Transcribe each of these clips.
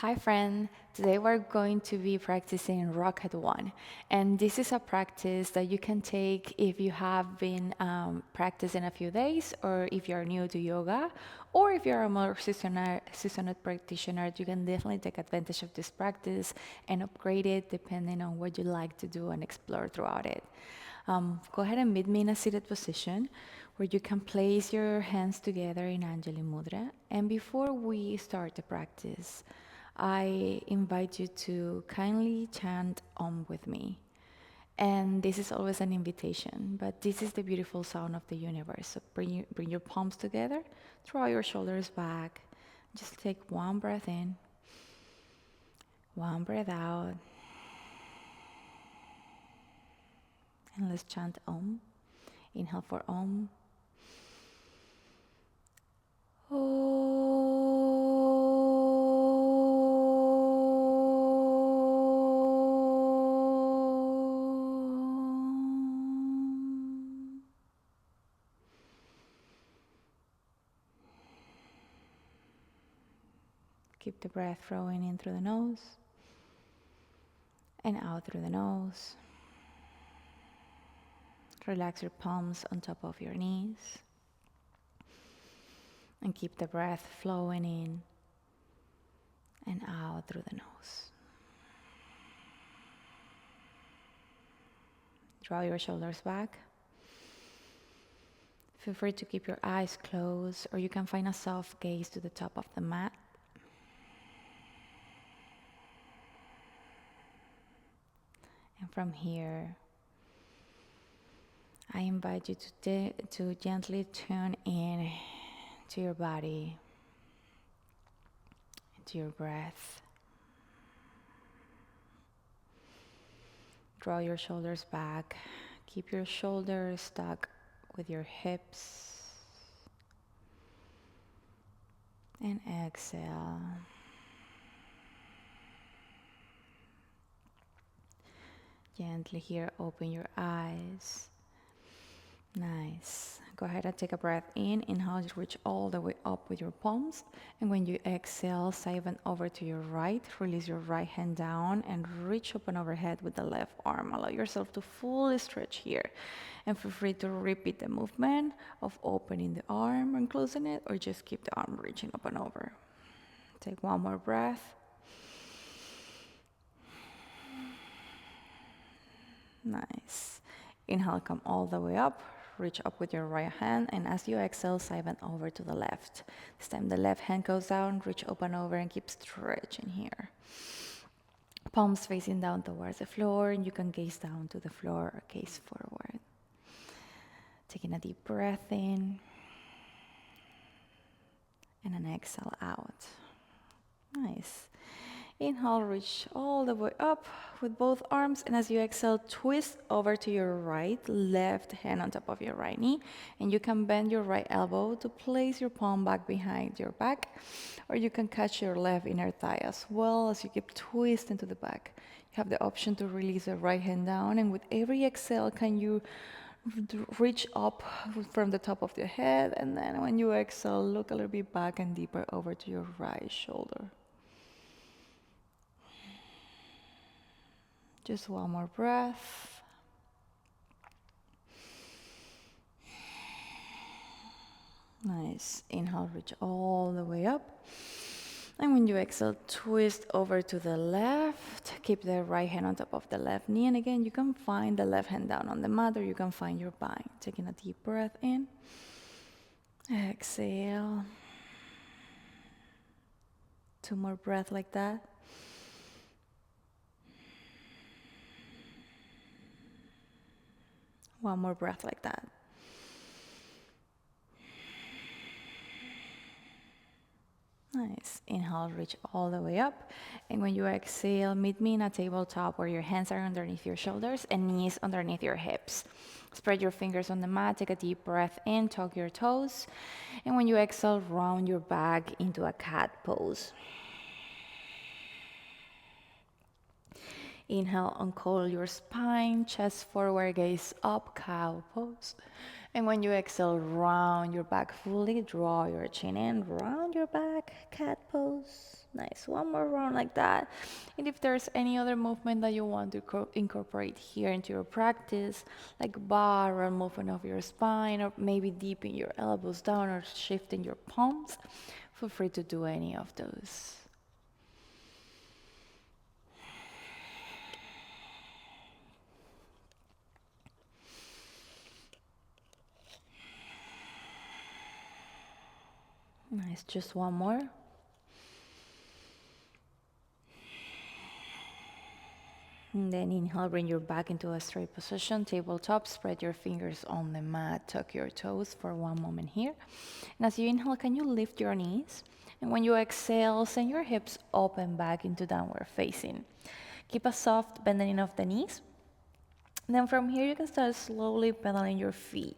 Hi friend, today we're going to be practicing Rocket One, and this is a practice that you can take if you have been practicing a few days, or if you're new to yoga, or if you're a more seasoned practitioner. You can definitely take advantage of this practice and upgrade it depending on what you like to do and explore throughout it. Go ahead and meet me in a seated position where you can place your hands together in Anjali Mudra. And before we start the practice, I invite you to kindly chant Om with me. And this is always an invitation, but this is the beautiful sound of the universe. So bring your palms together, draw your shoulders back. Just take one breath in, one breath out, and let's chant Om. Inhale for Om. Keep the breath flowing in through the nose and out through the nose. Relax your palms on top of your knees and keep the breath flowing in and out through the nose. Draw your shoulders back. Feel free to keep your eyes closed, or you can find a soft gaze to the top of the mat. And from here, I invite you to gently tune in to your body, to your breath. Draw your shoulders back. Keep your shoulders stuck with your hips. And exhale. Gently here, open your eyes. Nice. Go ahead and take a breath in. Inhale, reach all the way up with your palms. And when you exhale, siphon over to your right. Release your right hand down and reach open overhead with the left arm. Allow yourself to fully stretch here. And feel free to repeat the movement of opening the arm and closing it, or just keep the arm reaching up and over. Take one more breath. Nice. Inhale, come all the way up. Reach up with your right hand, and as you exhale, siphon over to the left. This time the left hand goes down, reach open over, and keep stretching here. Palms facing down towards the floor, and you can gaze down to the floor or gaze forward. Taking a deep breath in, and an exhale out. Nice. Inhale, reach all the way up with both arms, and as you exhale, twist over to your right, left hand on top of your right knee, and you can bend your right elbow to place your palm back behind your back, or you can catch your left inner thigh as well as you keep twisting to the back. You have the option to release the right hand down, and with every exhale, can you reach up from the top of your head, and then when you exhale, look a little bit back and deeper over to your right shoulder. Just one more breath. Nice. Inhale, reach all the way up. And when you exhale, twist over to the left. Keep the right hand on top of the left knee. And again, you can find the left hand down on the mat, or you can find your bind. Taking a deep breath in. Exhale. Two more breaths like that. One more breath like that. Nice. Inhale, reach all the way up. And when you exhale, meet me in a tabletop where your hands are underneath your shoulders and knees underneath your hips. Spread your fingers on the mat, take a deep breath in, tuck your toes. And when you exhale, round your back into a cat pose. Inhale, uncoil your spine, chest forward, gaze up, cow pose. And when you exhale, round your back fully, draw your chin in, round your back, cat pose. Nice, one more round like that. And if there's any other movement that you want to incorporate here into your practice, like bar or movement of your spine, or maybe dipping your elbows down or shifting your palms, feel free to do any of those. Nice, just one more. And then inhale, bring your back into a straight position, tabletop, spread your fingers on the mat, tuck your toes for one moment here. And as you inhale, can you lift your knees? And when you exhale, send your hips open back into downward facing. Keep a soft bending of the knees. And then from here, you can start slowly pedaling your feet,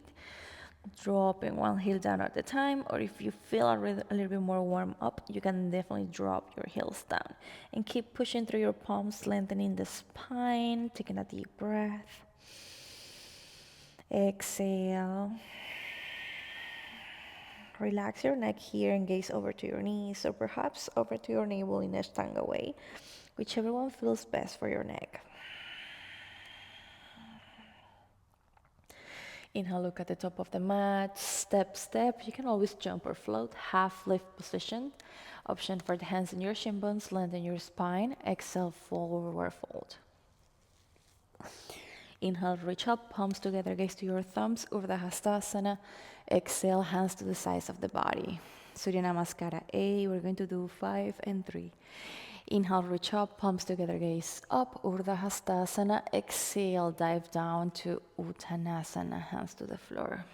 dropping one heel down at a time, or if you feel a little bit more warm up, you can definitely drop your heels down and keep pushing through your palms, lengthening the spine, taking a deep breath. Exhale. Relax your neck here and gaze over to your knees, or perhaps over to your navel in Ashtanga way, whichever one feels best for your neck. Inhale, look at the top of the mat, step, step. You can always jump or float, half lift position. Option for the hands in your shin bones, lengthen your spine. Exhale, forward fold. Inhale, reach up, palms together, gaze to your thumbs, Urdhva Hastasana. Exhale, hands to the sides of the body. Surya Namaskara A, we're going to do 5 and 3. Inhale, reach up, palms together, gaze up, Urdhva Hastasana. Exhale, dive down to Uttanasana, hands to the floor.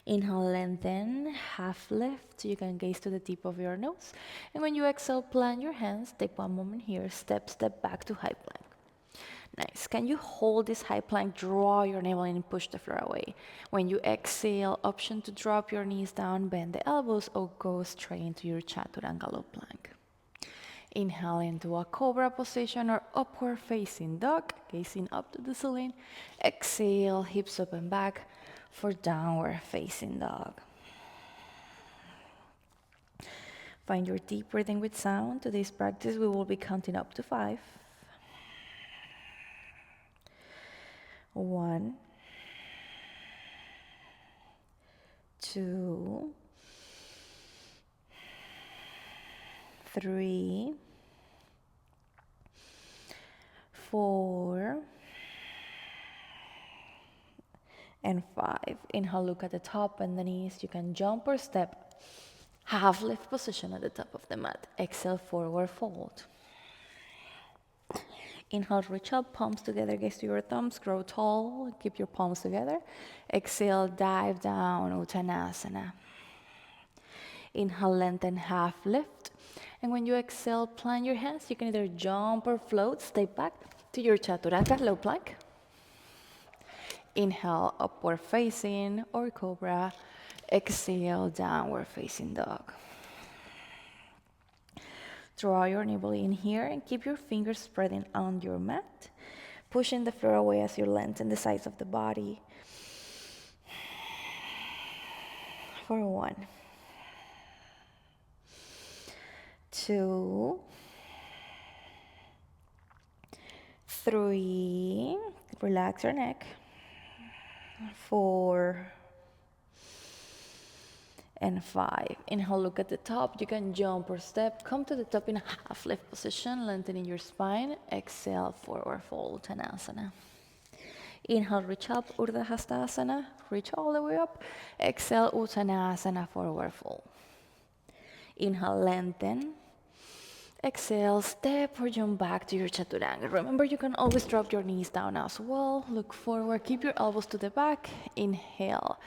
Inhale, lengthen, half lift. You can gaze to the tip of your nose. And when you exhale, plant your hands. Take one moment here, step, step back to high plank. Nice. Can you hold this high plank, draw your navel in and push the floor away? When you exhale, option to drop your knees down, bend the elbows, or go straight into your Chaturanga low plank. Inhale into a cobra position or upward facing dog, gazing up to the ceiling. Exhale, hips up and back for downward facing dog. Find your deep breathing with sound. Today's practice, we will be counting up to 5. 1, 2, 3, 4, and 5. Inhale, look at the top and the knees. You can jump or step. Half lift position at the top of the mat. Exhale, forward fold. Inhale, reach up, palms together, gaze to your thumbs, grow tall, keep your palms together. Exhale, dive down, Uttanasana. Inhale, lengthen, half lift. And when you exhale, plant your hands. You can either jump or float, stay back to your Chaturanga, low plank. Inhale, upward facing or cobra. Exhale, downward facing dog. Draw your navel in here and keep your fingers spreading on your mat, pushing the floor away as you lengthen the sides of the body. For 1, 2, 3, relax your neck. 4 and 5. Inhale, look at the top. You can jump or step. Come to the top in a half lift position, lengthening your spine. Exhale, forward fold, Uttanasana. Inhale, reach up, Urdhva Hastasana. Reach all the way up. Exhale, Uttanasana, forward fold. Inhale, lengthen. Exhale, step or jump back to your Chaturanga. Remember, you can always drop your knees down as well. Look forward, keep your elbows to the back. Inhale,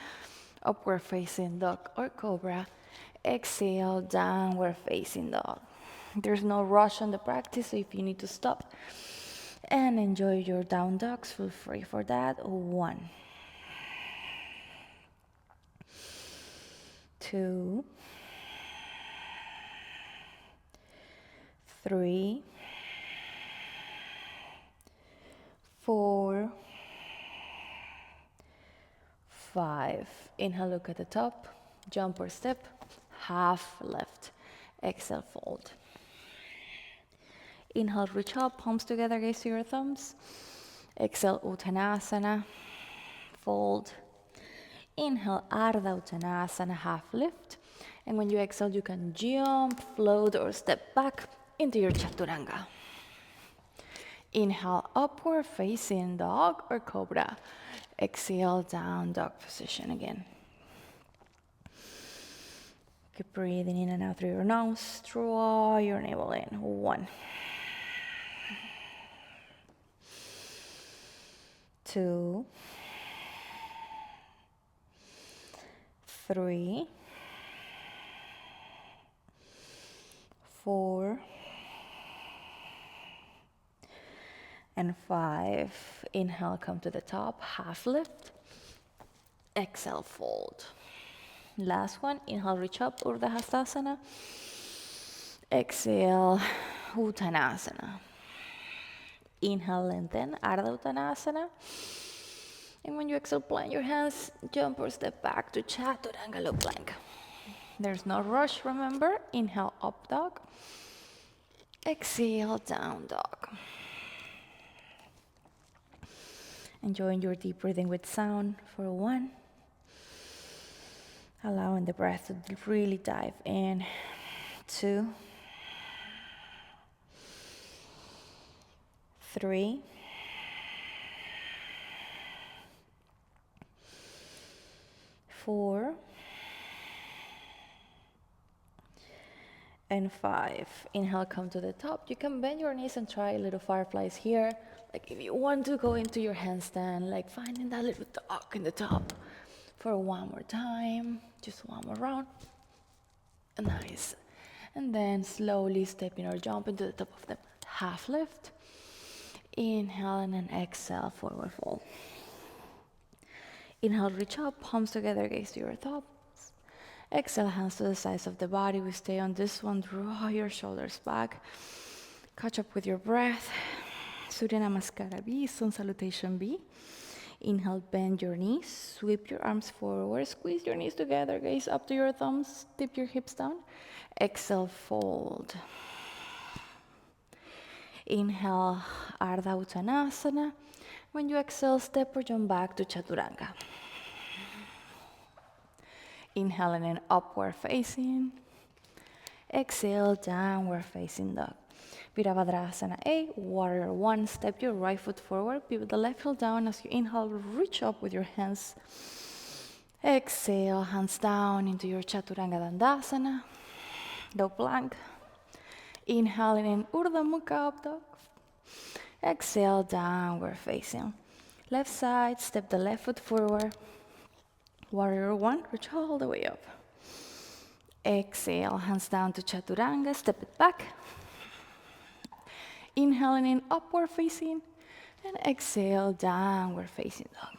upward facing dog or cobra. Exhale, downward facing dog. There's no rush on the practice, so if you need to stop and enjoy your down dogs, feel free for that. 1, 2, 3, 4, 5. Inhale, look at the top, jump or step, half lift. Exhale, fold. Inhale, reach up, palms together, gaze to your thumbs. Exhale, Uttanasana, fold. Inhale, Ardha Uttanasana, half lift. And when you exhale, you can jump, float, or step back into your Chaturanga. Inhale, upward facing dog or cobra. Exhale, down dog position again. Keep breathing in and out through your nose. Draw your navel in. 1, 2, 3, 4, and 5. Inhale, come to the top, half lift. Exhale, fold. Last one, inhale, reach up, Urdhva Hastasana. Exhale, Uttanasana. Inhale, lengthen, Ardha Uttanasana. And when you exhale, plant your hands, jump or step back to Chaturanga low plank. There's no rush, remember. Inhale, up dog. Exhale, down dog. Enjoying your deep breathing with sound for 1. Allowing the breath to really dive in. 2, 3, 4, and 5. Inhale, come to the top. You can bend your knees and try a little fireflies here. Like if you want to go into your handstand, like finding that little dog in the top. For 1 more time, just 1 more round. Nice. And then slowly stepping or jumping to the top of the half lift. Inhale and then exhale, forward fold. Inhale, reach up, palms together, gaze to your thumbs. Exhale, hands to the sides of the body. We stay on this one. Draw your shoulders back. Catch up with your breath. Surya Namaskara B, Sun Salutation B. Inhale, bend your knees, sweep your arms forward, squeeze your knees together, gaze up to your thumbs, tip your hips down. Exhale, fold. Inhale, Ardha Uttanasana. When you exhale, step or jump back to Chaturanga. Inhale and then upward facing. Exhale, downward facing dog. Virabhadrasana A, warrior 1. Step your right foot forward, pivot the left heel down as you inhale, reach up with your hands. Exhale, hands down into your Chaturanga Dandasana, low plank. Inhaling in Urdhva Mukha up dog. Exhale, downward facing. Left side, step the left foot forward. Warrior 1, reach all the way up. Exhale, hands down to Chaturanga, step it back. Inhaling in, upward facing, and exhale, downward facing dog.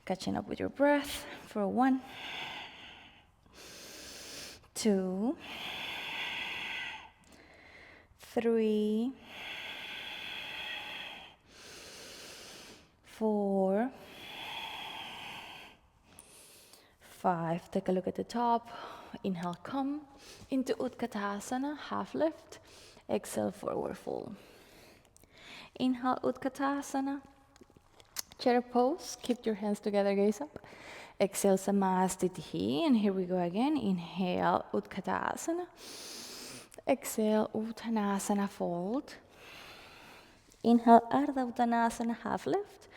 Catching up with your breath for 1, 2, 3, 4, 5. Take a look at the top. Inhale, come into Utkatasana, half lift. Exhale, forward fold. Inhale, Utkatasana. Chair pose. Keep your hands together, gaze up. Exhale, Samastitihi. And here we go again. Inhale, Utkatasana. Exhale, Uttanasana, fold. Inhale, Ardha Uttanasana, half lift.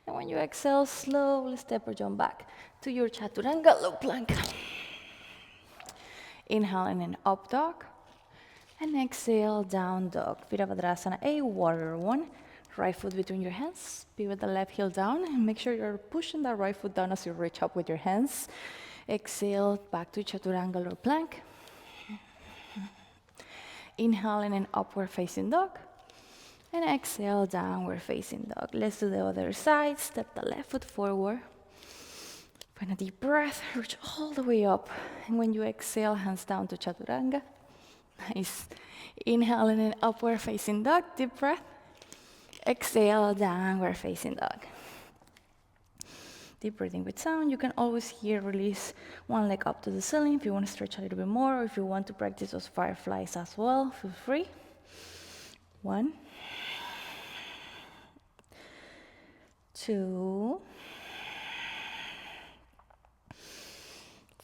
And when you exhale, slowly step or jump back to your Chaturanga low plank. Inhale and then up dog. And exhale, down dog. Virabhadrasana A, warrior 1. Right foot between your hands. Pivot the left heel down. And make sure you're pushing that right foot down as you reach up with your hands. Exhale, back to Chaturanga low plank. Inhale and then upward facing dog. And exhale, downward facing dog. Let's do the other side. Step the left foot forward. Find a deep breath. Reach all the way up. And when you exhale, hands down to Chaturanga. Nice. Inhale and then upward facing dog. Deep breath. Exhale, downward facing dog. Deep breathing with sound. You can always here release one leg up to the ceiling if you want to stretch a little bit more, or if you want to practice those fireflies as well, feel free. 1, 2,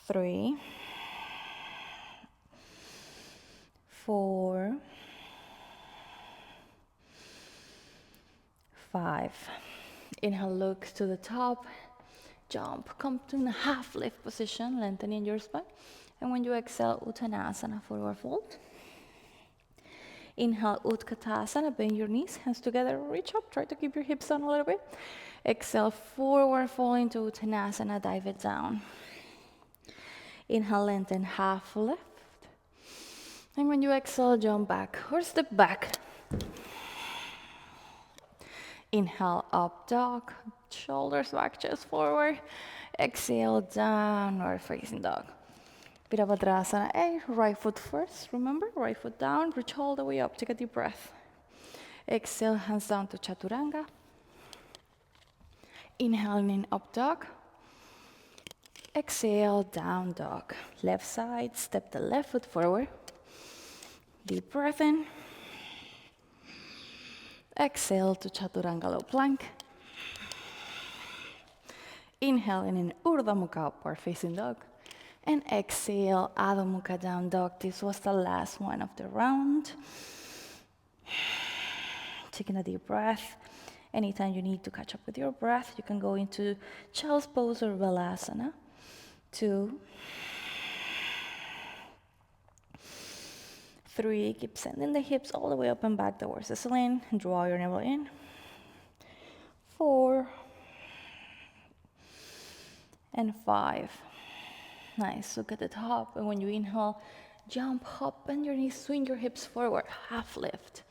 3, 4, 5. Inhale, look to the top, jump, come to a half lift position, lengthening your spine. And when you exhale, Uttanasana, forward fold. Inhale, Utkatasana, bend your knees, hands together, reach up, try to keep your hips down a little bit. Exhale, forward fold into Uttanasana, dive it down. Inhale, lengthen, half lift. And when you exhale, jump back or step back. Inhale, up dog, shoulders back, chest forward. Exhale, downward facing dog. Virabhadrasana A, right foot first, remember, right foot down, reach all the way up, take a deep breath. Exhale, hands down to Chaturanga. Inhaling in up dog. Exhale, down dog. Left side, step the left foot forward. Deep breath in. Exhale to Chaturanga low plank. Inhaling in Urdhva Mukha, upward facing dog. And exhale, Adho Mukha down dog. This was the last one of the round. Taking a deep breath. Anytime you need to catch up with your breath, you can go into child's pose or Balasana. 2, 3, keep sending the hips all the way up and back towards the ceiling. Draw your navel in. 4, and 5. Nice, look at the top. And when you inhale, jump, hop, bend your knees, swing your hips forward, half lift.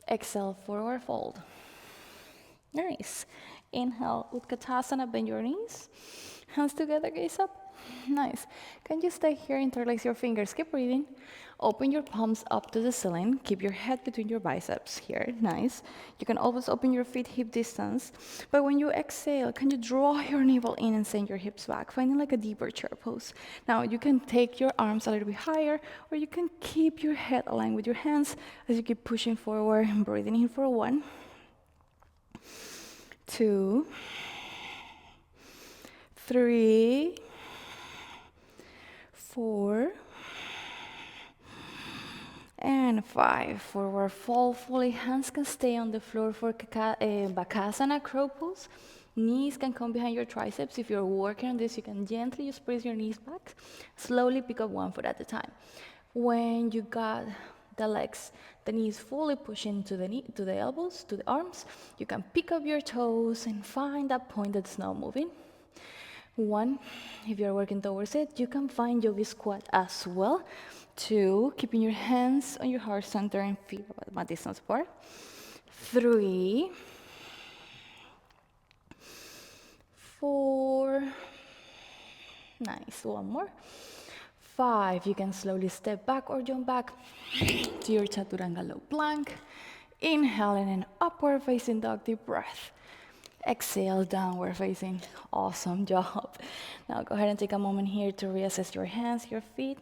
Exhale, forward fold. Nice. Inhale, Utkatasana, bend your knees. Hands together, gaze up. Nice. Can you stay here, interlace your fingers, keep breathing. Open your palms up to the ceiling. Keep your head between your biceps here. Nice. You can always open your feet hip distance. But when you exhale, can you draw your navel in and send your hips back, finding like a deeper chair pose. Now you can take your arms a little bit higher, or you can keep your head aligned with your hands as you keep pushing forward and breathing in for 1, 2, 3, 4, and 5. Forward fold fully. Hands can stay on the floor for Bakasana, crow pose. Knees can come behind your triceps. If you're working on this, you can gently just press your knees back. Slowly pick up 1 foot at a time. When you got the legs, the knees fully push into to the elbows, to the arms, you can pick up your toes and find that point that's not moving. 1, if you're working towards it, you can find yogi squat as well. 2, keeping your hands on your heart center and feet about my distance apart. 3, 4, nice, 1 more. 5, you can slowly step back or jump back to your Chaturanga low plank. Inhaling an upward facing dog, deep breath. Exhale, downward facing. Awesome job. Now go ahead and take a moment here to reassess your hands, your feet.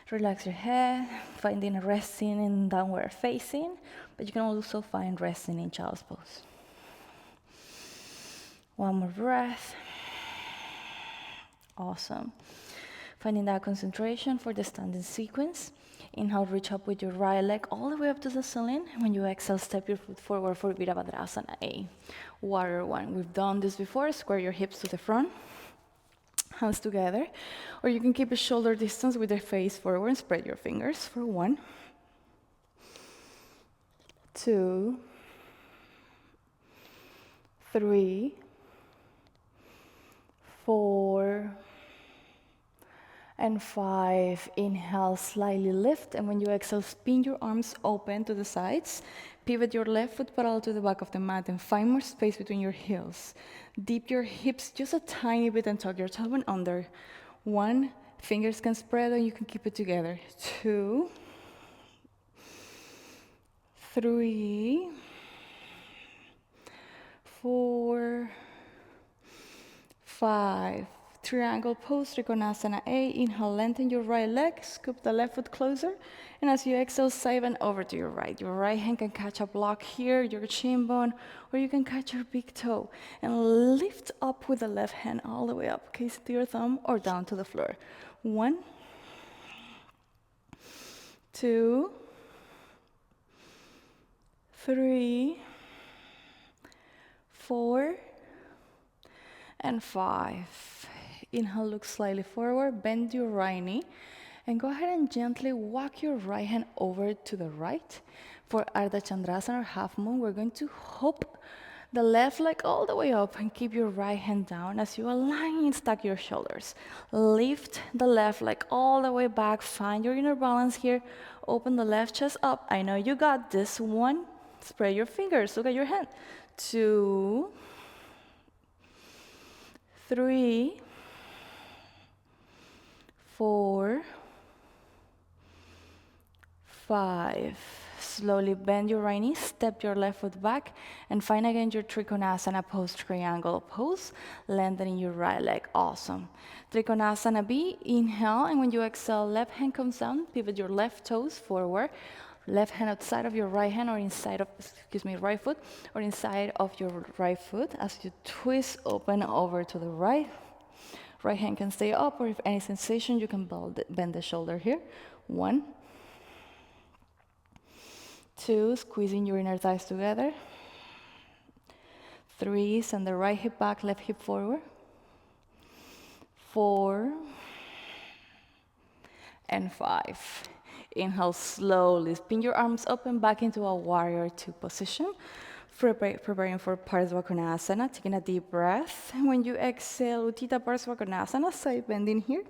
Relax your head, finding resting in downward facing, but you can also find resting in child's pose. 1 more breath. Awesome. Finding that concentration for the standing sequence. Inhale, reach up with your right leg all the way up to the ceiling. When you exhale, step your foot forward for Virabhadrasana A. Warrior 1. We've done this before. Square your hips to the front. Hands together. Or you can keep a shoulder distance with the face forward and spread your fingers for 1, 2, 3, 4, and 5. Inhale, slightly lift, and when you exhale, spin your arms open to the sides. Pivot your left foot parallel to the back of the mat and find more space between your heels. Dip your hips just a tiny bit and tuck your tailbone under. 1, fingers can spread and you can keep it together. 2, 3, 4, 5. Triangle pose, Trikonasana A. Inhale, lengthen your right leg, scoop the left foot closer. And as you exhale, side bend over to your right. Your right hand can catch a block here, your shin bone, or you can catch your big toe. And lift up with the left hand all the way up, case to your thumb or down to the floor. 1, 2, 3, 4, and 5. Inhale, look slightly forward, bend your right knee, and go ahead and gently walk your right hand over to the right. For Ardha Chandrasana or half moon, we're going to hop the left leg all the way up and keep your right hand down as you align and stack your shoulders. Lift the left leg all the way back, find your inner balance here, open the left chest up. I know you got this. 1, spread your fingers, look at your hand. 2, 3, 4, 5. Slowly bend your right knee, step your left foot back, and find again your Trikonasana pose, triangle pose, lengthening your right leg. Awesome. Trikonasana B, inhale, and when you exhale, left hand comes down, pivot your left toes forward, left hand outside of your right hand or inside of, right foot, or inside of your right foot as you twist open over to the right. Right hand can stay up, or if any sensation, you can bend the shoulder here. 1, 2, squeezing your inner thighs together. 3, send the right hip back, left hip forward. 4, and 5. Inhale slowly, spin your arms up and back into a warrior 2 position. Preparing for Parsva Konasana, taking a deep breath. And when you exhale, Uttita Parsva Konasana, side bending here.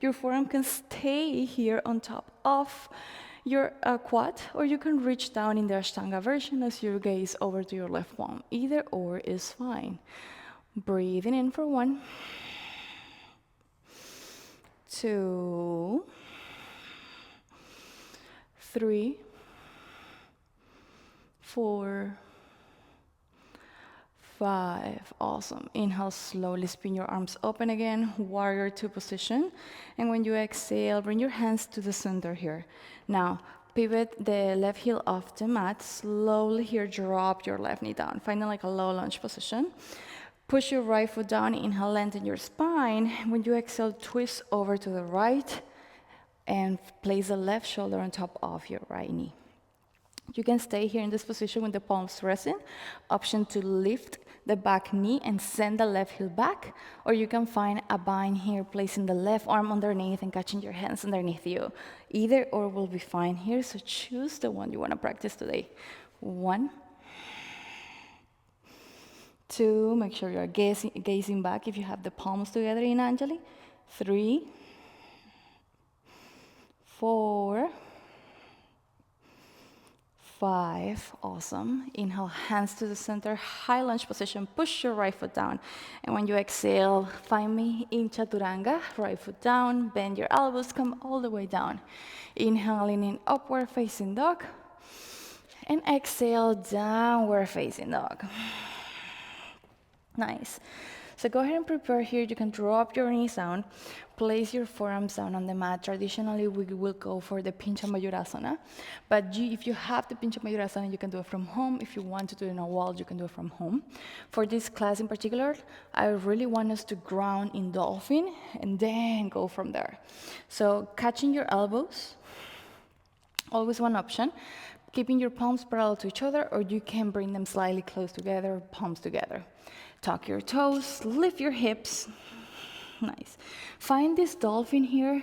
Your forearm can stay here on top of your quad, or you can reach down in the Ashtanga version as you gaze over to your left palm. Either or is fine. Breathing in for 1, 2, 3, 4, 5. Awesome. Inhale, slowly spin your arms open again, warrior 2 position. And when you exhale, bring your hands to the center here. Now, pivot the left heel off the mat. Slowly here, drop your left knee down, finding like a low lunge position. Push your right foot down, inhale, lengthen your spine. When you exhale, twist over to the right and place the left shoulder on top of your right knee. You can stay here in this position with the palms resting. Option to lift the back knee and send the left heel back, or you can find a bind here, placing the left arm underneath and catching your hands underneath you. Either or will be fine here, so choose the one you want to practice today. 1, 2, make sure you're gazing back if you have the palms together in Anjali. 3, 4, 5, awesome. Inhale, hands to the center, high lunge position, push your right foot down. And when you exhale, find me in Chaturanga, right foot down, bend your elbows, come all the way down. Inhaling in upward facing dog. And exhale, downward facing dog. Nice. So go ahead and prepare here. You can drop your knees down, place your forearms down on the mat. Traditionally, we will go for the Pincha Mayurasana. But if you have the Pincha Mayurasana, you can do it from home. If you want to do it in a wall, you can do it from home. For this class in particular, I really want us to ground in dolphin and then go from there. So catching your elbows, always one option. Keeping your palms parallel to each other, or you can bring them slightly close together, palms together. Tuck your toes, lift your hips. Nice. Find this dolphin here,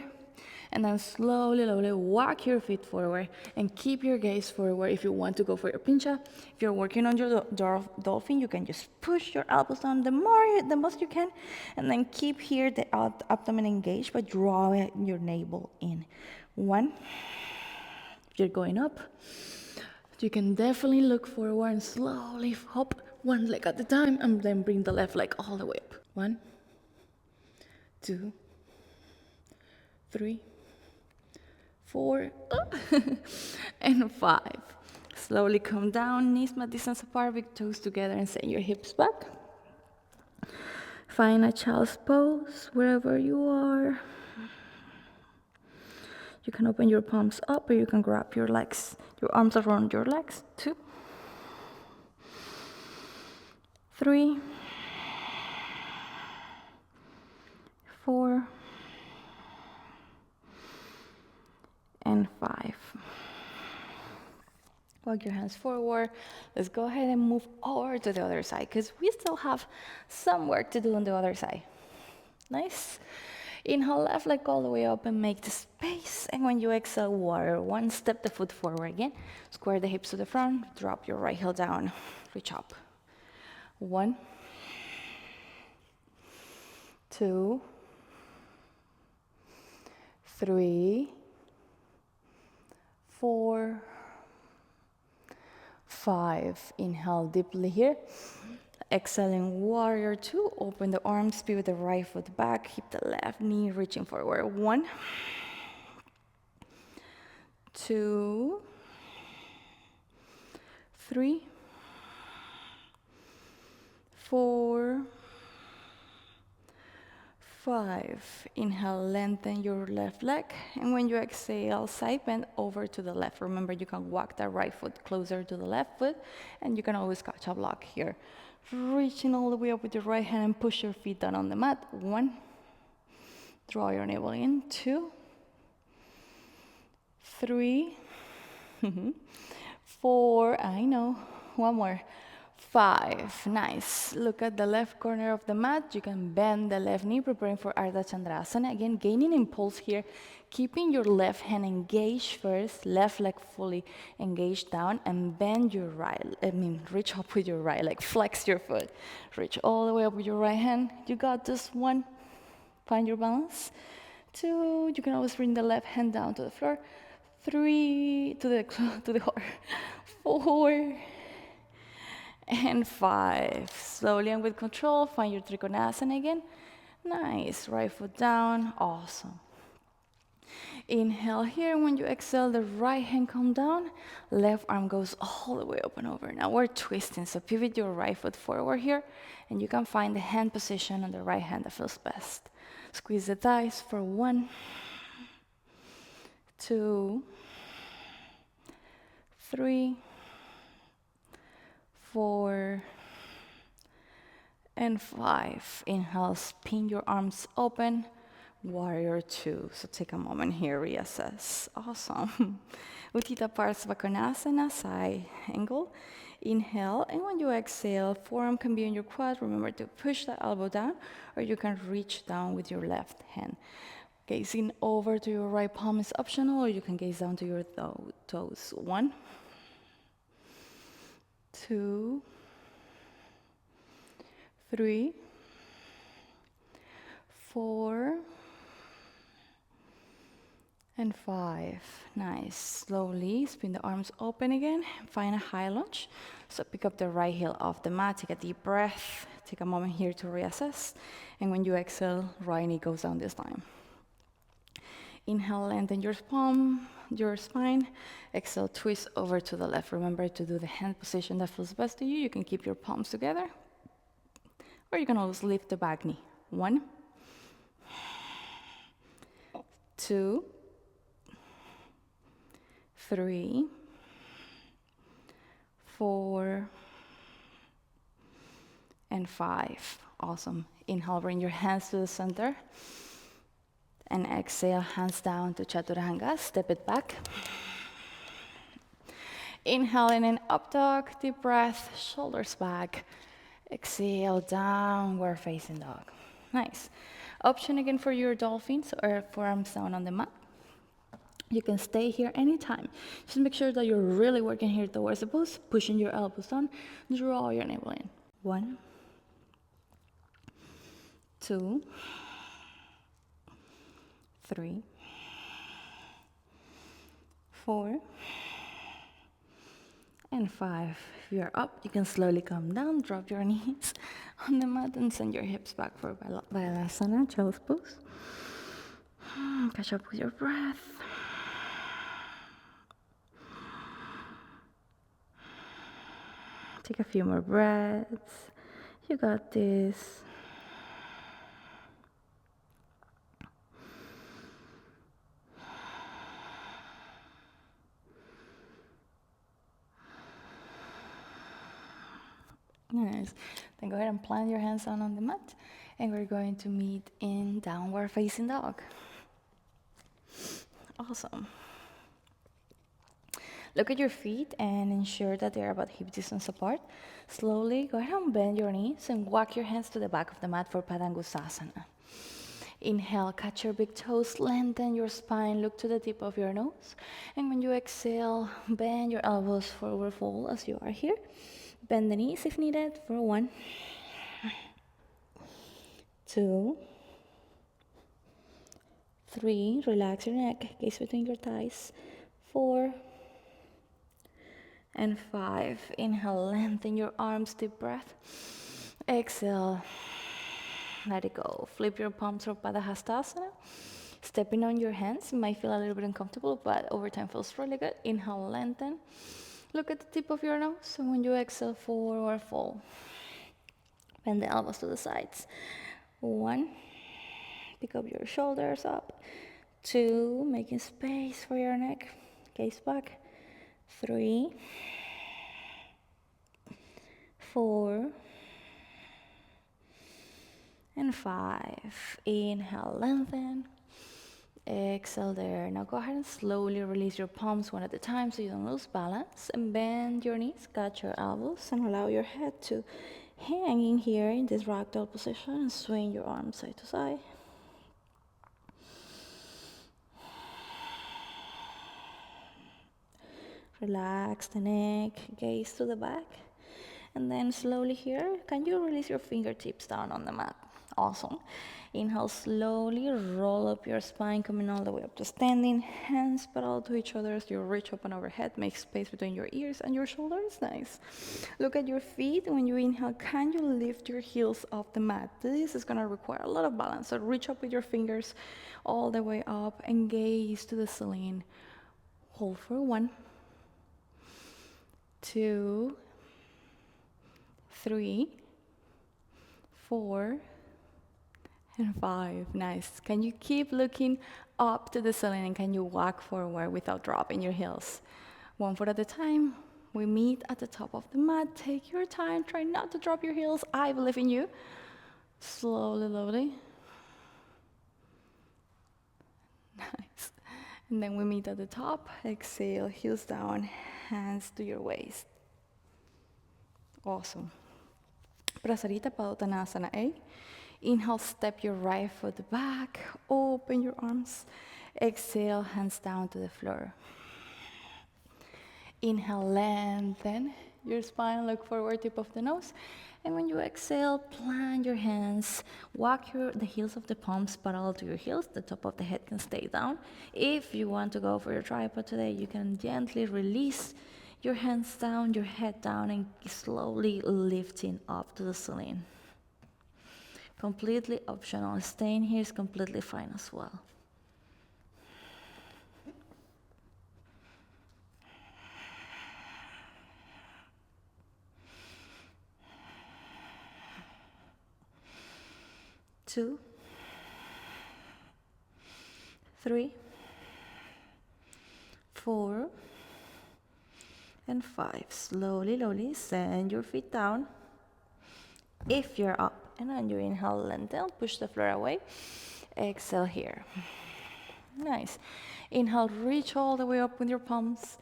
and then slowly walk your feet forward and keep your gaze forward. If you want to go for your pincha, if you're working on your dolphin, you can just push your elbows down the most you can, and then keep here the abdomen engaged, but draw your navel in. 1, if you're going up, you can definitely look forward and slowly hop one leg at a time, and then bring the left leg all the way up. 1, 2, 3, 4, and 5. Slowly come down, knees mat distance apart, big toes together, and send your hips back. Find a child's pose wherever you are. You can open your palms up, or you can grab your legs, your arms around your legs. 2, 3, 4, and 5. Walk your hands forward. Let's go ahead and move over to the other side, because we still have some work to do on the other side. Nice. Inhale, left leg all the way up and make the space. And when you exhale, warrior one, step the foot forward again. Square the hips to the front. Drop your right heel down. Reach up. 1, 2, 3, 4, 5. Inhale deeply here. Exhaling, warrior 2. Open the arms, pivot the right foot back. Keep the left knee reaching forward. 1, 2, 3, 4, 5. Inhale, lengthen your left leg. And when you exhale, side bend over to the left. Remember, you can walk that right foot closer to the left foot, and you can always catch a block here. Reaching all the way up with your right hand and push your feet down on the mat. 1, draw your navel in. 2, 3, 4, I know, 1 more. 5, nice. Look at the left corner of the mat. You can bend the left knee, preparing for Ardha Chandrasana. Again, gaining impulse here, keeping your left hand engaged first, left leg fully engaged down, and bend your reach up with your right leg, flex your foot. Reach all the way up with your right hand. You got this. 1, find your balance. 2, you can always bring the left hand down to the floor. 3, to the floor. 4, and 5. Slowly and with control, find your Trikonasana again. Nice. Right foot down. Awesome. Inhale here. When you exhale, the right hand come down. Left arm goes all the way up and over. Now we're twisting, so pivot your right foot forward here, and you can find the hand position on the right hand that feels best. Squeeze the thighs for 1, 2, 3, 4, and 5. Inhale, spin your arms open. Warrior 2. So take a moment here, reassess. Awesome. Utthita Parsvakonasana, side angle. Inhale, and when you exhale, forearm can be on your quad. Remember to push the elbow down, or you can reach down with your left hand. Gazing over to your right palm is optional, or you can gaze down to your toes. 1, 2, 3, 4, and 5. Nice. Slowly spin the arms open again. Find a high lunge. So pick up the right heel off the mat. Take a deep breath. Take a moment here to reassess. And when you exhale, right knee goes down this time. Inhale, lengthen your spine. Exhale, twist over to the left. Remember to do the hand position that feels best to you. You can keep your palms together, or you can always lift the back knee. 1, 2, 3, 4, and 5. Awesome. Inhale, bring your hands to the center. And exhale, hands down to Chaturanga. Step it back. Inhale in an up dog, deep breath, shoulders back. Exhale, downward facing dog. Nice. Option again for your dolphins, or forearms down on the mat. You can stay here anytime. Just make sure that you're really working here towards the pose, pushing your elbows down, draw your navel in. 1, 2, 3, 4, and 5. If you are up, you can slowly come down, drop your knees on the mat, and send your hips back for Balasana, child's pose. Catch up with your breath. Take a few more breaths. You got this. Nice. Then go ahead and plant your hands down on the mat, and we're going to meet in downward facing dog. Awesome. Look at your feet and ensure that they're about hip distance apart. Slowly go ahead and bend your knees and walk your hands to the back of the mat for Padangusasana. Inhale, catch your big toes, lengthen your spine, look to the tip of your nose. And when you exhale, bend your elbows forward fold as you are here. Bend the knees if needed for 1, 2, 3. Relax your neck, gaze between your thighs. 4 and 5. Inhale, lengthen your arms, deep breath. Exhale, let it go. Flip your palms for Padahastasana. Stepping on your hands, it might feel a little bit uncomfortable, but over time feels really good. Inhale, lengthen. Look at the tip of your nose, and when you exhale, forward fold. Bend the elbows to the sides. 1, pick up your shoulders up. 2, making space for your neck, gaze back. 3, 4, and 5. Inhale, lengthen. Exhale there. Now go ahead and slowly release your palms one at a time so you don't lose balance. And bend your knees, catch your elbows, and allow your head to hang in here in this ragdoll position and swing your arms side to side. Relax the neck, gaze to the back. And then slowly here, can you release your fingertips down on the mat? Awesome. Inhale, slowly roll up your spine, coming all the way up to standing. Hands parallel to each other as you reach up and overhead. Make space between your ears and your shoulders. Nice. Look at your feet. When you inhale, can you lift your heels off the mat? This is going to require a lot of balance. So reach up with your fingers all the way up and gaze to the ceiling. Hold for 1, 2, 3, 4, and 5. Nice. Can you keep looking up to the ceiling, and can you walk forward without dropping your heels? 1 foot at a time. We meet at the top of the mat. Take your time. Try not to drop your heels. I believe in you. Slowly, slowly. Nice. And then we meet at the top. Exhale, heels down, hands to your waist. Awesome. Prasarita Padottanasana A. Inhale, step your right foot back, open your arms. Exhale, hands down to the floor. Inhale, lengthen your spine, look forward, tip of the nose. And when you exhale, plant your hands, walk the heels of the palms parallel to your heels. The top of the head can stay down. If you want to go for your tripod today, you can gently release your hands down, your head down, and slowly lifting up to the ceiling. Completely optional. Staying here is completely fine as well. Two, 3, 4, and 5. Slowly, slowly send your feet down. If you're up, and on your inhale, lengthen, push the floor away. Exhale here. Nice. Inhale, reach all the way up with your palms.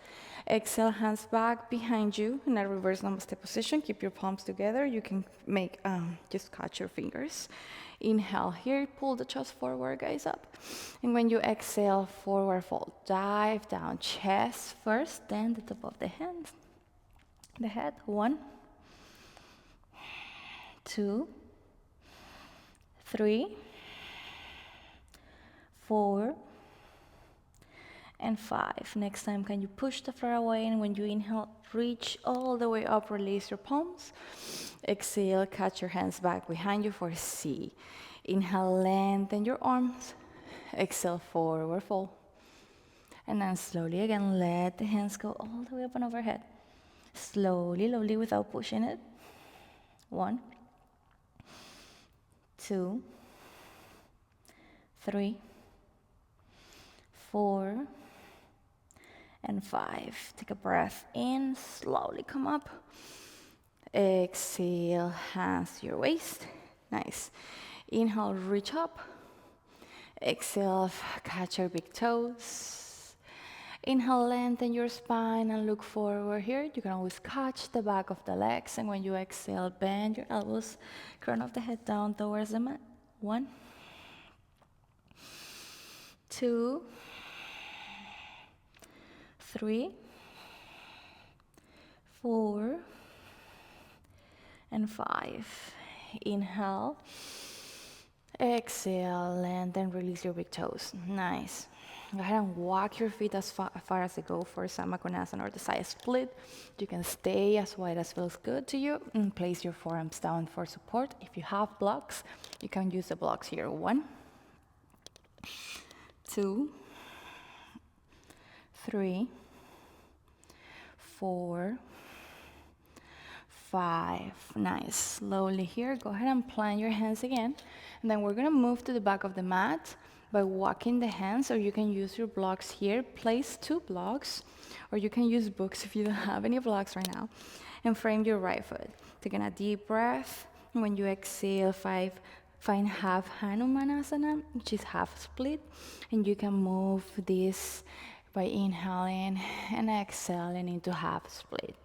Exhale, hands back behind you in a reverse namaste position. Keep your palms together. You can make, just catch your fingers. Inhale here, pull the chest forward, guys, up. And when you exhale, forward fold. Dive down, chest first, then the top of the hands. The head, 1, 2, 3, 4, and 5. Next time, can you push the floor away? And when you inhale, reach all the way up, release your palms. Exhale, catch your hands back behind you for C. Inhale, lengthen your arms. Exhale, forward fold. And then slowly again, let the hands go all the way up and overhead. Slowly, slowly, without pushing it. 1, 2, 3, 4, and 5. Take a breath in, slowly come up. Exhale, hands to your waist. Nice. Inhale, reach up. Exhale, catch your big toes. Inhale, lengthen your spine and look forward here. You can always catch the back of the legs, and when you exhale, bend your elbows, crown of the head down towards the mat. 1, 2, 3, 4, and 5. Inhale. Exhale, and then release your big toes. Nice. Go ahead and walk your feet as far as they go for Samakonasana or the side split. You can stay as wide as feels good to you and place your forearms down for support. If you have blocks, you can use the blocks here. 1, 2, 3, 4, 5. Nice. Slowly here, go ahead and plant your hands again. And then we're gonna move to the back of the mat by walking the hands, or you can use your blocks here. Place 2 blocks, or you can use books if you don't have any blocks right now. And frame your right foot. Taking a deep breath. And when you exhale, find half Hanumanasana, which is half split. And you can move this by inhaling and exhaling into half split.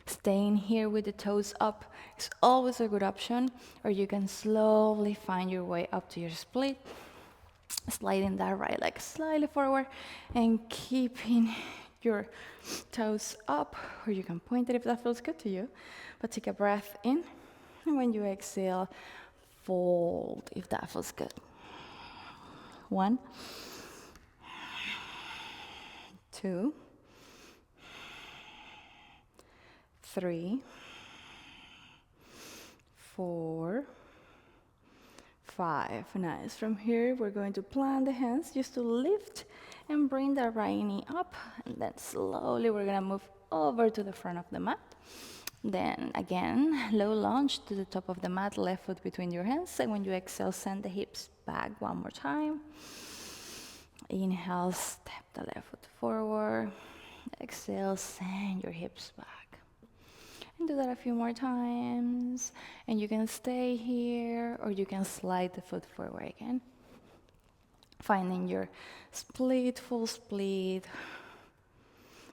Staying here with the toes up is always a good option, or you can slowly find your way up to your split, sliding that right leg slightly forward and keeping your toes up, or you can point it if that feels good to you. But take a breath in, and when you exhale, fold if that feels good. 1, 2, 3, 4, 5. Nice. From here, we're going to plant the hands just to lift and bring the right knee up. And then slowly, we're going to move over to the front of the mat. Then again, low lunge to the top of the mat, left foot between your hands. And when you exhale, send the hips back one more time. Inhale, step the left foot forward. Exhale, send your hips back. And do that a few more times. And you can stay here, or you can slide the foot forward again. Finding your split, full split.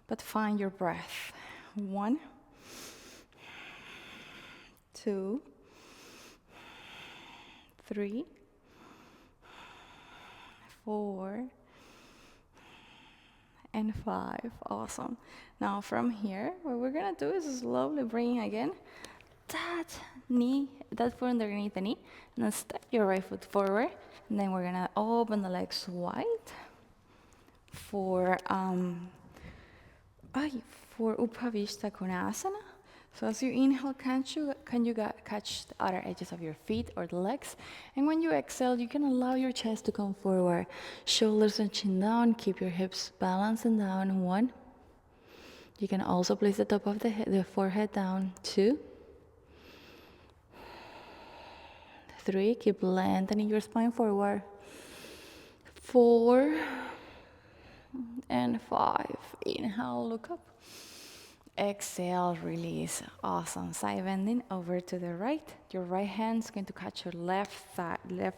But find your breath. 1, 2, 3, 4, and 5. Awesome. Now from here, what we're gonna do is slowly bring again that foot underneath the knee, and then step your right foot forward, and then we're gonna open the legs wide for Upavishta Konasana. So as you inhale, can you catch the outer edges of your feet or the legs? And when you exhale, you can allow your chest to come forward. Shoulders and chin down. Keep your hips balanced and down. 1. You can also place the top of the forehead down. 2. 3. Keep lengthening your spine forward. 4. And 5. Inhale, look up. Exhale, release. Awesome. Side bending over to the right. Your right hand is going to catch your left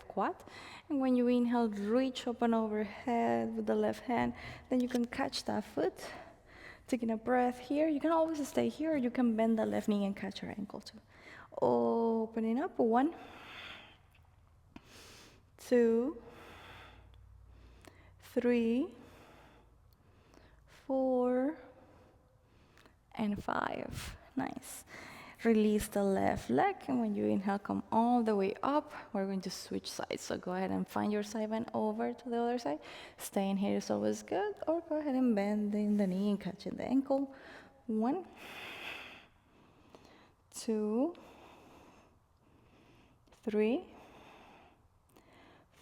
quad. And when you inhale, reach open overhead with the left hand. Then you can catch that foot. Taking a breath here. You can always stay here, or you can bend the left knee and catch your ankle too. Opening up. 1, 2, 3, 4, and 5. Nice. Release the left leg, and when you inhale, come all the way up. We're going to switch sides, so go ahead and find your side bend over to the other side. Staying here is always good, or go ahead and bending the knee and catching the ankle. 1, 2, 3,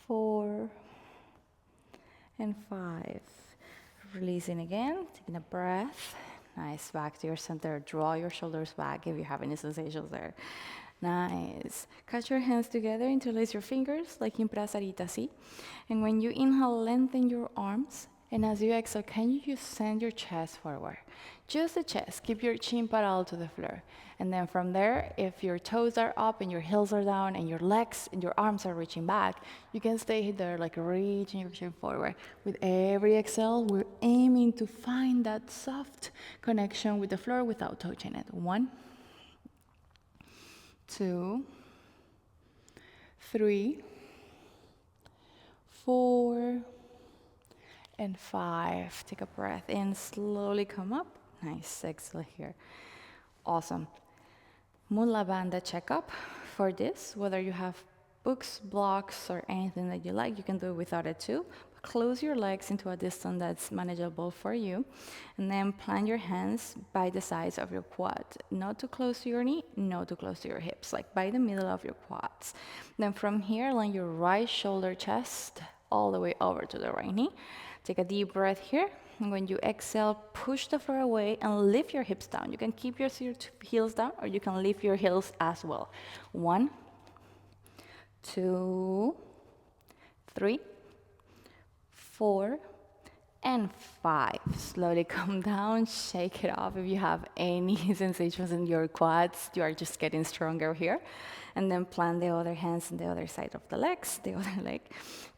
4, and 5. Releasing again, taking a breath. Nice, back to your center. Draw your shoulders back if you have any sensations there. Nice. Catch your hands together, interlace your fingers like in prasarita, see? And when you inhale, lengthen your arms. And as you exhale, can you just send your chest forward? Just the chest. Keep your chin parallel to the floor. And then from there, if your toes are up and your heels are down and your legs and your arms are reaching back, you can stay there like reaching your chin forward. With every exhale, we're aiming to find that soft connection with the floor without touching it. 1, 2, 3, 4, and 5. Take a breath in, slowly come up. Nice, exhale here. Awesome. Mula Bandha checkup for this, whether you have books, blocks, or anything that you like, you can do it without it too. Close your legs into a distance that's manageable for you, and then plant your hands by the sides of your quad. Not too close to your knee, not too close to your hips, like by the middle of your quads. Then from here, line your right shoulder, chest, all the way over to the right knee. Take a deep breath here. And when you exhale, push the floor away and lift your hips down. You can keep your heels down, or you can lift your heels as well. 1, 2, 3, 4, and 5. Slowly come down, shake it off. If you have any sensations in your quads, you are just getting stronger here. And then plant the other hands on the other side of the legs, the other leg.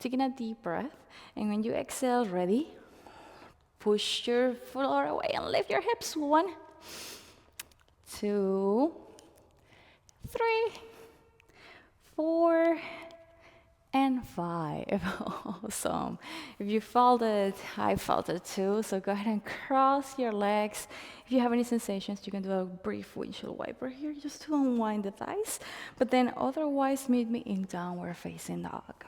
Taking a deep breath. And when you exhale, ready? Push your floor away and lift your hips. 1, 2, 3, 4, and 5. Awesome. If you felt it, I felt it too. So go ahead and cross your legs. If you have any sensations, you can do a brief windshield wiper here just to unwind the thighs. But then otherwise, meet me in downward facing dog.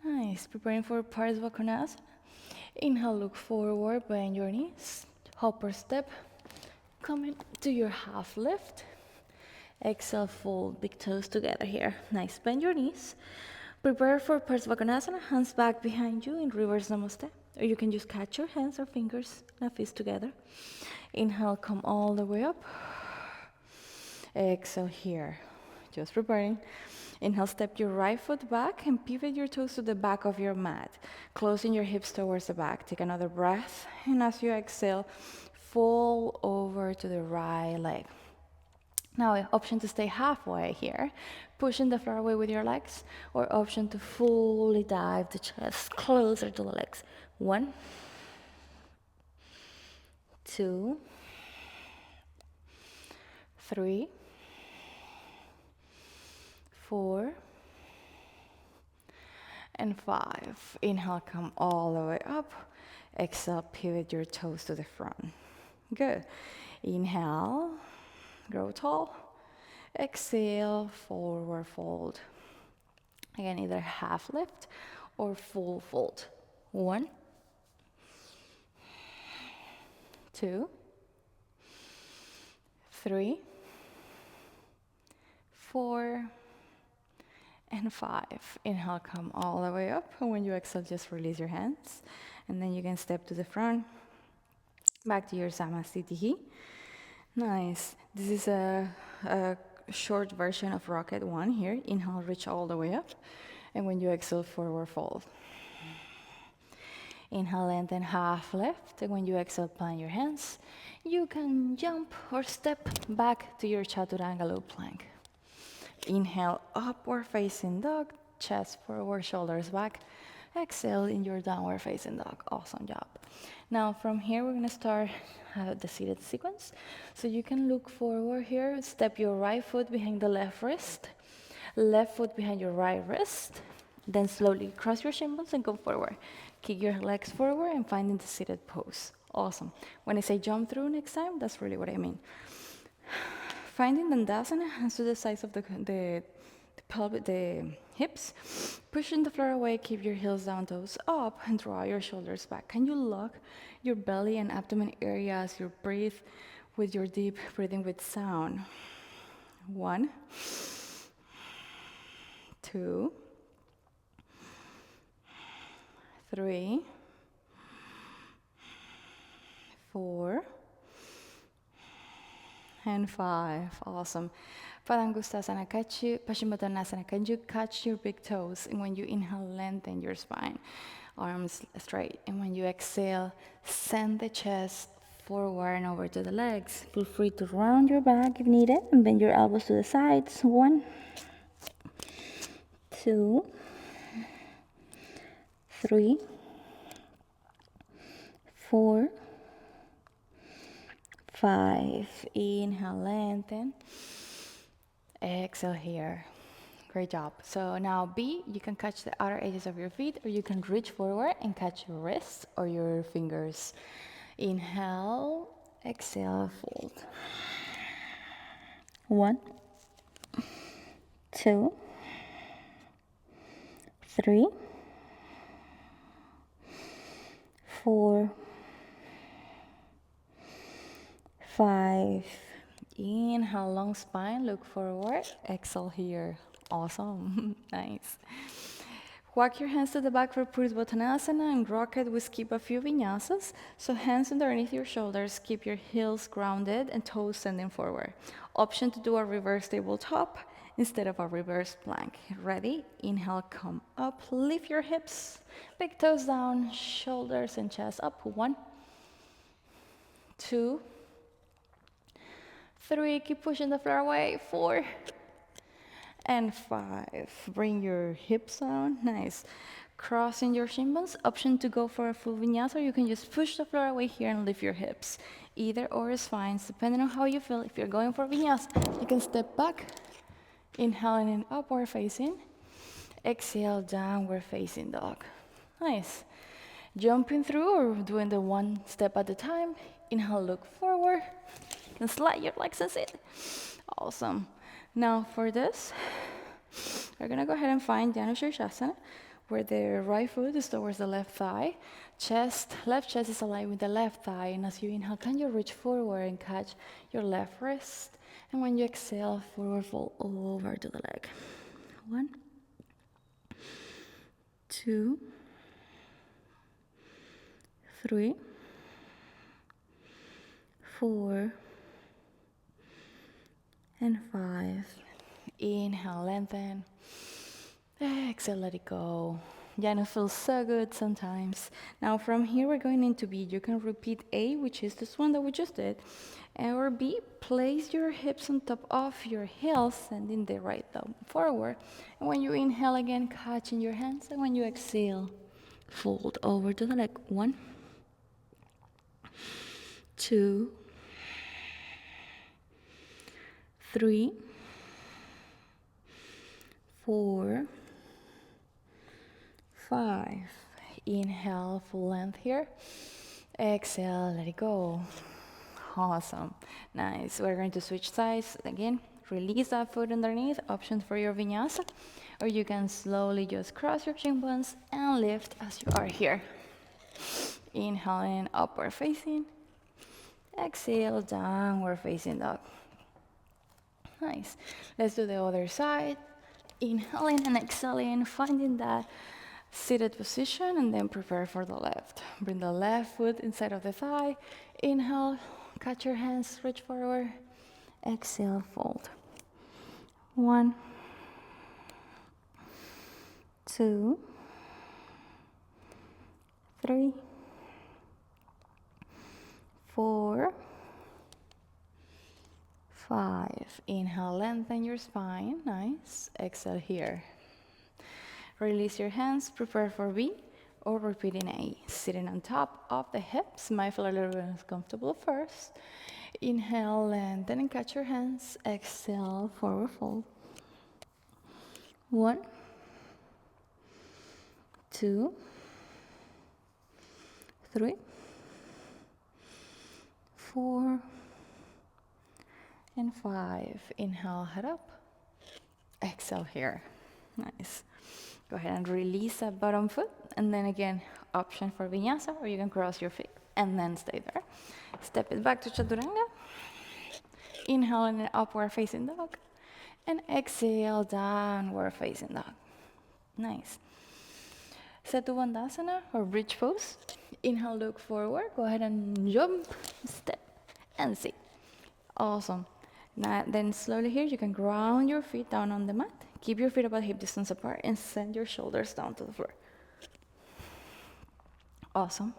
Nice. Preparing for Parsvakonasana. Inhale, look forward, bend your knees. Hopper step. Coming to your half lift. Exhale, fold big toes together here. Nice, bend your knees. Prepare for Parsvakonasana, hands back behind you in reverse namaste. Or you can just catch your hands or fingers and fist together. Inhale, come all the way up. Exhale here, just preparing. Inhale, step your right foot back and pivot your toes to the back of your mat, closing your hips towards the back. Take another breath, and as you exhale, fall over to the right leg. Now, option to stay halfway here, pushing the floor away with your legs, or option to fully dive the chest closer to the legs. 1, 2, 3, 4, and 5. Inhale, come all the way up. Exhale, pivot your toes to the front. Good. Inhale, grow tall. Exhale, forward fold. Again, either half lift or full fold. 1, 2, 3, 4, and 5. Inhale, come all the way up. And when you exhale, just release your hands. And then you can step to the front, back to your Samasthiti. Nice. This is a short version of Rocket 1 here. Inhale, reach all the way up. And when you exhale, forward fold. Inhale, lengthen half lift. And when you exhale, plant your hands. You can jump or step back to your Chaturanga low plank. Inhale, upward facing dog, chest forward, shoulders back. Exhale in your downward facing dog. Awesome job. Now from here, we're gonna start the seated sequence. So you can look forward here, step your right foot behind the left wrist, left foot behind your right wrist, then slowly cross your shin bones and go forward. Kick your legs forward and find in the seated pose. Awesome. When I say jump through next time, that's really what I mean. Finding Dandasana, hands to the sides of the pelvic, the hips. Pushing the floor away, keep your heels down, toes up, and draw your shoulders back. Can you lock your belly and abdomen area as you breathe with your deep breathing with sound? 1, 2, 3, 4, and 5. Awesome. Padangustasana, Paschimottanasana, can you catch your big toes? And when you inhale, lengthen your spine, arms straight. And when you exhale, send the chest forward and over to the legs. Feel free to round your back if needed and bend your elbows to the sides. 1, 2, 3, 4, 5. Inhale, lengthen. Exhale here. Great job. So now B, you can catch the outer edges of your feet, or you can reach forward and catch your wrists or your fingers. Inhale, exhale, fold. 1, 2, 3, 4, 5. Inhale, long spine, look forward. Exhale here. Awesome. Nice. Walk your hands to the back for Purusvottanasana and rock it. We skip a few vinyasas. So hands underneath your shoulders, keep your heels grounded and toes standing forward. Option to do a reverse tabletop instead of a reverse plank. Ready? Inhale, come up, lift your hips, big toes down, shoulders and chest up. 1, 2, 3, keep pushing the floor away. 4, and 5. Bring your hips down. Nice. Crossing your shin bones. Option to go for a full vinyasa, or you can just push the floor away here and lift your hips. Either or is fine, depending on how you feel. If you're going for vinyasa, you can step back, inhaling in upward facing. Exhale, downward facing dog. Nice. Jumping through or doing the one step at a time. Inhale, look forward. And slide your legs and sit. Awesome. Now for this, we're gonna go ahead and find Janu Shirshasana, where the right foot is towards the left thigh. Left chest is aligned with the left thigh. And as you inhale, can you reach forward and catch your left wrist? And when you exhale, forward fold over to the leg. 1, 2, 3, 4, and 5. Inhale, lengthen. Exhale, let it go. Janu feels so good sometimes. Now from here we're going into B. You can repeat A, which is this one that we just did. Or B, place your hips on top of your heels, sending the right thumb forward. And when you inhale again, catching your hands. And when you exhale, fold over to the leg. 1, 2, 3, 4, 5. Inhale, full length here. Exhale, let it go. Awesome. Nice. We're going to switch sides again. Release that foot underneath. Options for your vinyasa. Or you can slowly just cross your shin bones and lift as you are here. Inhaling, upward facing. Exhale, downward facing dog. Nice. Let's do the other side. Inhaling and exhaling, finding that seated position, and then prepare for the left. Bring the left foot inside of the thigh. Inhale, catch your hands, reach forward. Exhale, fold. 1, 2, 3, 4, 5. Inhale, lengthen your spine. Nice. Exhale here. Release your hands. Prepare for B or repeat in A. Sitting on top of the hips. Might feel a little bit uncomfortable first. Inhale, lengthen and catch your hands. Exhale, forward fold. 1, 2, 3, 4, and 5. Inhale, head up. Exhale here. Nice. Go ahead and release that bottom foot. And then again, option for vinyasa, or you can cross your feet and then stay there. Step it back to chaturanga. Inhale in an upward facing dog. And exhale, downward facing dog. Nice. Setu Bandhasana or bridge pose. Inhale, look forward. Go ahead and jump, step, and sit. Awesome. Now, then slowly here, you can ground your feet down on the mat. Keep your feet about hip distance apart and send your shoulders down to the floor. Awesome.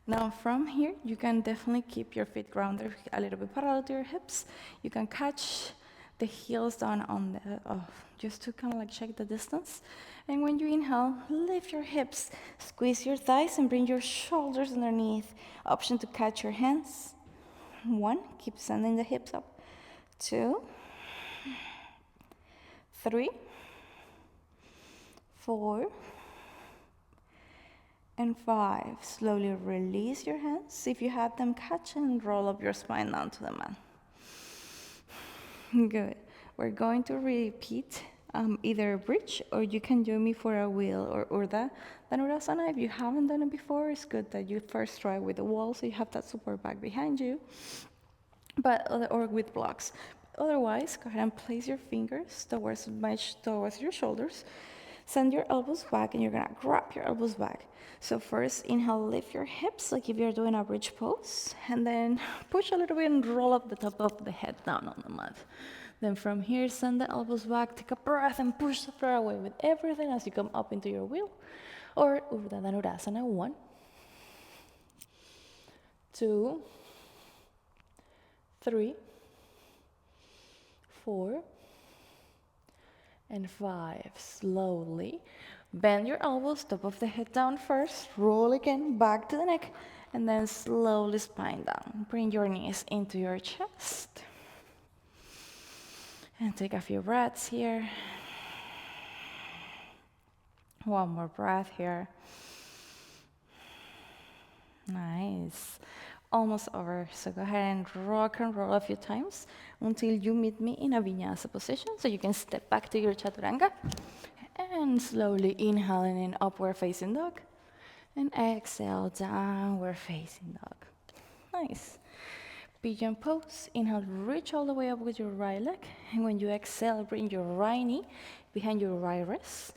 Now from here, you can definitely keep your feet grounded a little bit parallel to your hips. You can catch the heels down on the, just to kind of like check the distance. And when you inhale, lift your hips, squeeze your thighs and bring your shoulders underneath. Option to catch your hands. 1, keep sending the hips up. 2, 3, 4, and 5. Slowly release your hands. If you have them, catch and roll up your spine down to the mat. Good. We're going to repeat either a bridge, or you can join me for a wheel or Urdhva Dhanurasana. If you haven't done it before, it's good that you first try with the wall so you have that support back behind you, or with blocks. Otherwise, go ahead and place your fingers towards your shoulders. Send your elbows back, and you're gonna grab your elbows back. So first, inhale, lift your hips like if you're doing a bridge pose, and then push a little bit and roll up the top of the head down on the mat. Then from here, send the elbows back, take a breath, and push the floor away with everything as you come up into your wheel, or Urdhva Dhanurasana. 1, 2, 3, 4, and 5. Slowly bend your elbows, top of the head down first, roll again back to the neck, and then slowly spine down. Bring your knees into your chest. And take a few breaths here. One more breath here. Nice. Almost over. So go ahead and rock and roll a few times until you meet me in a vinyasa position. So you can step back to your chaturanga and slowly inhaling in upward facing dog and exhale downward facing dog. Nice. Pigeon pose. Inhale, reach all the way up with your right leg. And when you exhale, bring your right knee behind your right wrist.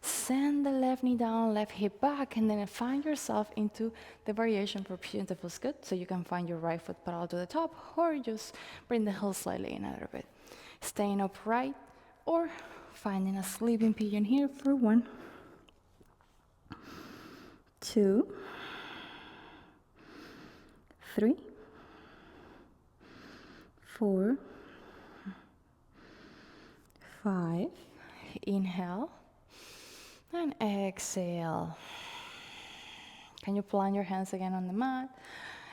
Send the left knee down, left hip back, and then find yourself into the variation for pigeon that feels good. So you can find your right foot parallel to the top, or just bring the heel slightly in a little bit. Staying upright, or finding a sleeping pigeon here for 1, 2, 3, 4, 5. Inhale and exhale. Can you plant your hands again on the mat?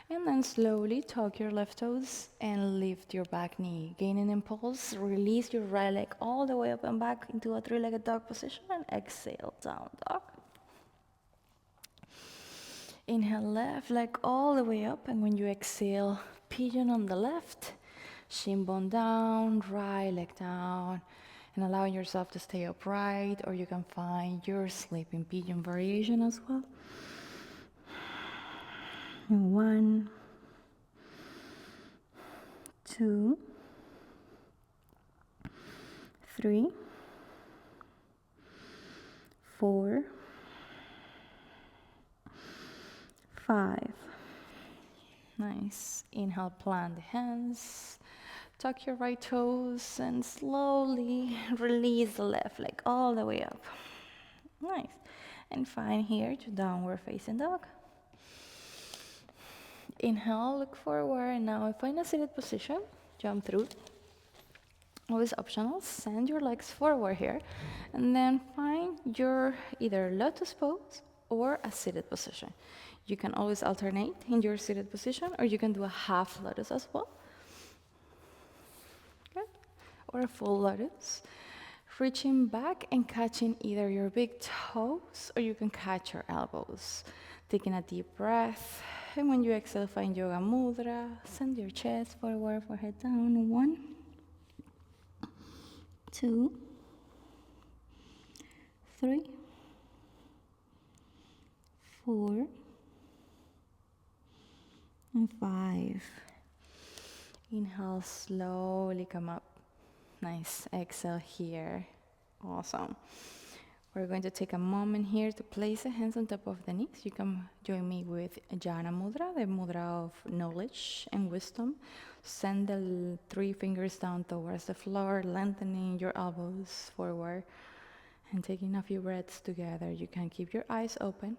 And then slowly tuck your left toes and lift your back knee. Gain an impulse, release your right leg all the way up and back into a 3-legged dog position, and exhale, down dog. Inhale, left leg all the way up, and when you exhale, pigeon on the left, shin bone down, right leg down, and allowing yourself to stay upright, or you can find your sleeping pigeon variation as well. And 1, 2, 3, 4, 5. Nice. Inhale, plant the hands. Tuck your right toes and slowly release the left leg all the way up. Nice. And find here to downward facing dog. Inhale, look forward, and now find a seated position. Jump through. Always optional. Send your legs forward here, and then find your either lotus pose or a seated position. You can always alternate in your seated position, or you can do a half lotus as well. Good. Or a full lotus. Reaching back and catching either your big toes, or you can catch your elbows. Taking a deep breath. And when you exhale, find Yoga Mudra. Send your chest forward, forehead down. 1, 2, 3, 4, and 5. Inhale, slowly come up. Nice. Exhale here. Awesome. We're going to take a moment here to place the hands on top of the knees. You can join me with Jnana Mudra, the mudra of knowledge and wisdom. Send the three fingers down towards the floor, lengthening your elbows forward and taking a few breaths together. You can keep your eyes open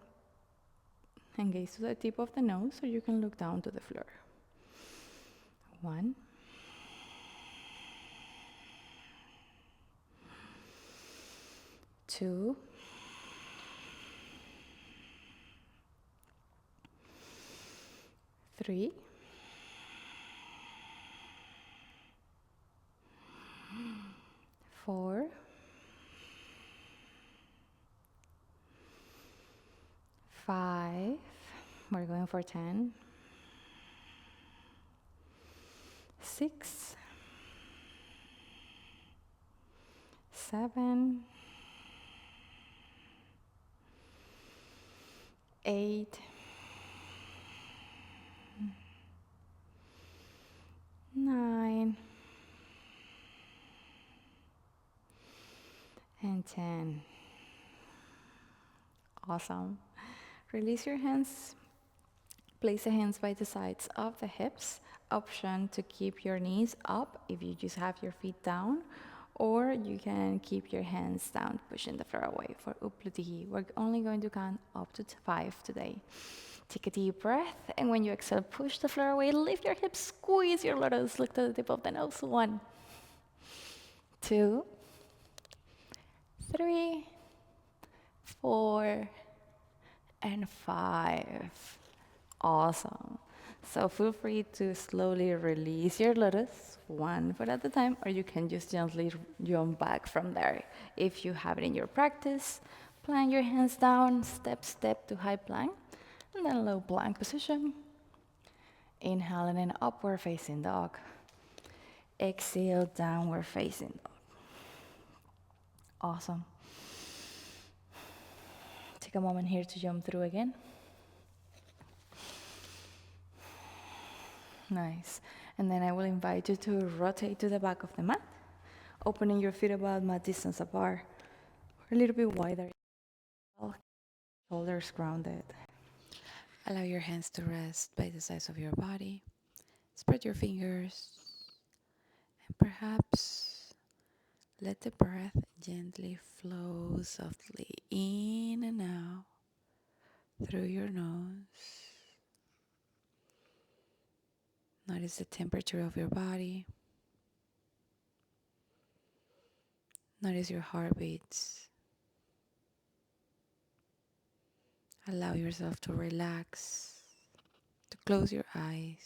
and gaze to the tip of the nose, or you can look down to the floor. 1, 2, 3, 4, 5. We're going for 10, 6, 7, 8, 9, and 10. Awesome. Release your hands. Place the hands by the sides of the hips. Option to keep your knees up if you just have your feet down, or you can keep your hands down, pushing the floor away for Upluti. We're only going to count up to 5 today. Take a deep breath, and when you exhale, push the floor away, lift your hips, squeeze your lotus, look to the tip of the nose. 1, 2, 3, 4, and 5. Awesome. So feel free to slowly release your lotus, 1 foot at a time, or you can just gently jump back from there. If you have it in your practice, plant your hands down, step to high plank, and then low plank position. Inhale and then upward facing dog. Exhale, downward facing dog. Awesome. Take a moment here to jump through again. Nice. And then I will invite you to rotate to the back of the mat, opening your feet about mat distance apart, or a little bit wider. Shoulders grounded. Allow your hands to rest by the sides of your body. Spread your fingers, and perhaps let the breath gently flow softly in and out through your nose. Notice the temperature of your body. Notice your heartbeats. Allow yourself to relax, to close your eyes.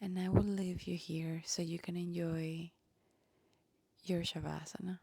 And I will leave you here so you can enjoy your Shavasana.